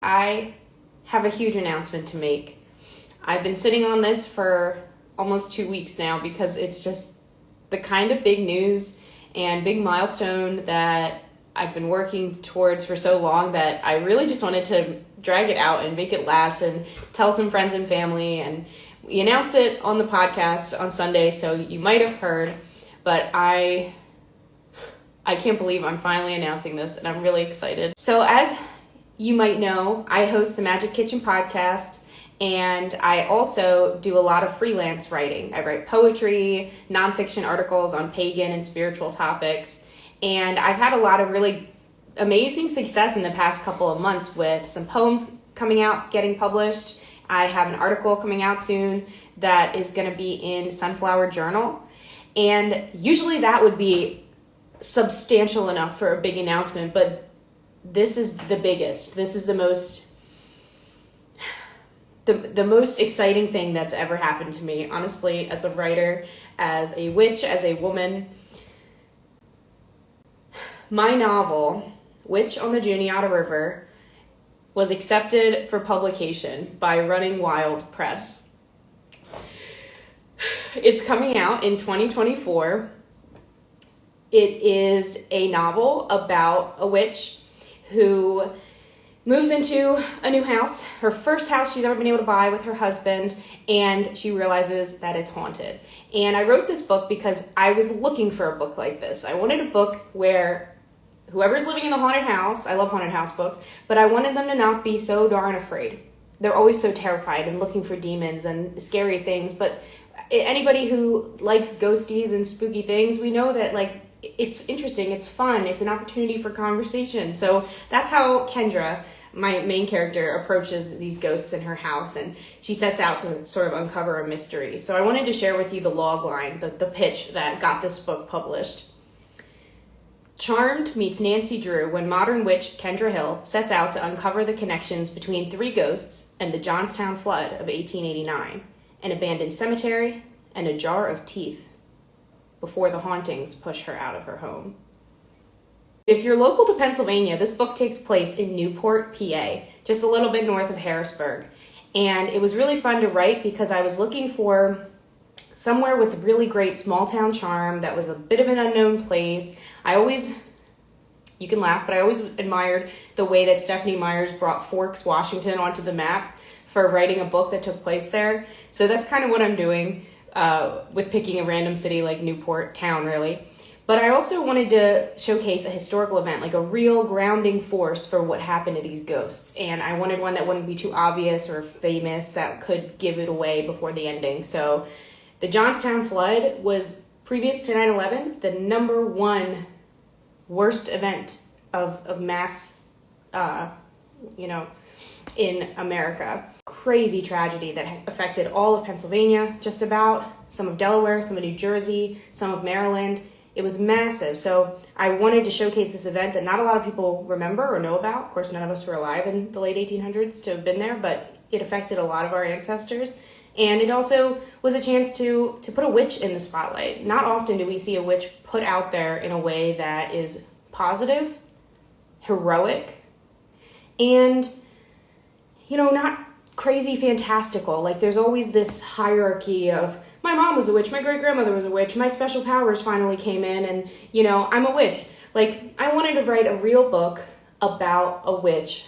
I have a huge announcement to make. I've been sitting on this for almost 2 weeks now because it's just the kind of big news and big milestone that I've been working towards for so long that I really just wanted to drag it out and make it last and tell some friends and family. And we announced it on the podcast on Sunday, so you might have heard, but I can't believe I'm finally announcing this, and I'm really excited. So as you might know, I host the Magic Kitchen podcast, and I also do a lot of freelance writing. I write poetry, nonfiction articles on pagan and spiritual topics, and I've had a lot of really amazing success in the past couple of months with some poems coming out, getting published. I have an article coming out soon that is going to be in Sunflower Journal, and usually that would be substantial enough for a big announcement, but this is the biggest. This is the most exciting thing that's ever happened to me, honestly, as a writer, as a witch, as a woman. My novel, Witch on the Juniata River, was accepted for publication by Running Wild Press. It's coming out in 2024. It is a novel about a witch who moves into a new house, her first house she's ever been able to buy with her husband, and she realizes that it's haunted. And I wrote this book because I was looking for a book like this. I wanted a book where whoever's living in the haunted house, I love haunted house books, but I wanted them to not be so darn afraid. They're always so terrified and looking for demons and scary things, but anybody who likes ghosties and spooky things, we know that it's interesting, it's fun, it's an opportunity for conversation. So that's how Kendra, my main character, approaches these ghosts in her house, and she sets out to sort of uncover a mystery. So I wanted to share with you the log line, the pitch that got this book published. Charmed meets Nancy Drew when modern witch Kendra Hill sets out to uncover the connections between 3 ghosts and the Johnstown flood of 1889, an abandoned cemetery, and a jar of teeth, before the hauntings push her out of her home. If you're local to Pennsylvania, this book takes place in Newport, PA, just a little bit north of Harrisburg. And it was really fun to write because I was looking for somewhere with really great small town charm that was a bit of an unknown place. You can laugh, but I always admired the way that Stephanie Myers brought Forks, Washington onto the map for writing a book that took place there. So that's kind of what I'm doing with picking a random city like Newport town, really. But I also wanted to showcase a historical event, like a real grounding force for what happened to these ghosts. And I wanted one that wouldn't be too obvious or famous that could give it away before the ending. So the Johnstown flood was, previous to 9/11, the #1 worst event of mass, in America. Crazy tragedy that affected all of Pennsylvania, just about, some of Delaware, some of New Jersey, some of Maryland. It was massive. So I wanted to showcase this event that not a lot of people remember or know about. Of course, none of us were alive in the late 1800s to have been there, but it affected a lot of our ancestors. And it also was a chance to put a witch in the spotlight. Not often do we see a witch put out there in a way that is positive, heroic, and, not crazy fantastical. Like, there's always this hierarchy of, my mom was a witch, my great-grandmother was a witch, my special powers finally came in, and, I'm a witch. Like, I wanted to write a real book about a witch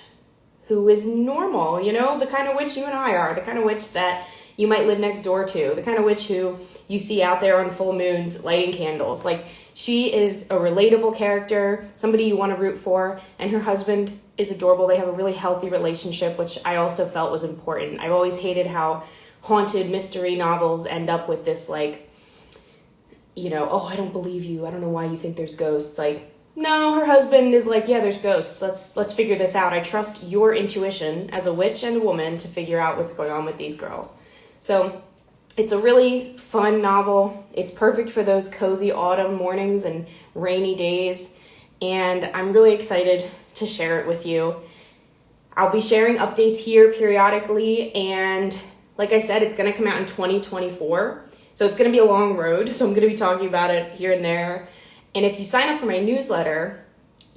who is normal, the kind of witch you and I are, the kind of witch that you might live next door to, the kind of witch who you see out there on full moons lighting candles. Like, she is a relatable character, somebody you want to root for, and her husband is adorable. They have a really healthy relationship, which I also felt was important. I've always hated how haunted mystery novels end up with this, oh, I don't believe you, I don't know why you think there's ghosts. Like, no, her husband is like, yeah, there's ghosts. Let's figure this out. I trust your intuition as a witch and a woman to figure out what's going on with these girls. So it's a really fun novel. It's perfect for those cozy autumn mornings and rainy days. And I'm really excited to share it with you. I'll be sharing updates here periodically. And like I said, it's going to come out in 2024. So it's going to be a long road. So I'm going to be talking about it here and there. And if you sign up for my newsletter,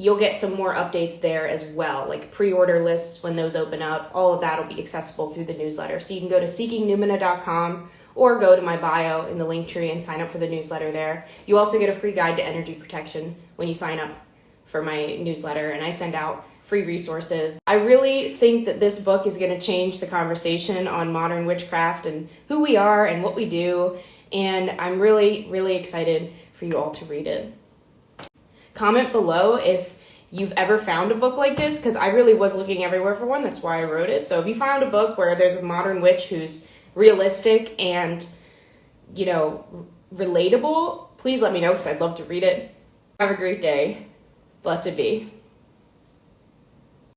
you'll get some more updates there as well, like pre-order lists when those open up. All of that will be accessible through the newsletter. So you can go to seekingnoumena.com or go to my bio in the link tree and sign up for the newsletter there. You also get a free guide to energy protection when you sign up for my newsletter, and I send out free resources. I really think that this book is going to change the conversation on modern witchcraft and who we are and what we do, and I'm really, really excited for you all to read it. Comment below if you've ever found a book like this, because I really was looking everywhere for one. That's why I wrote it. So if you found a book where there's a modern witch who's realistic and, you know, relatable, please let me know, because I'd love to read it. Have a great day. Blessed be.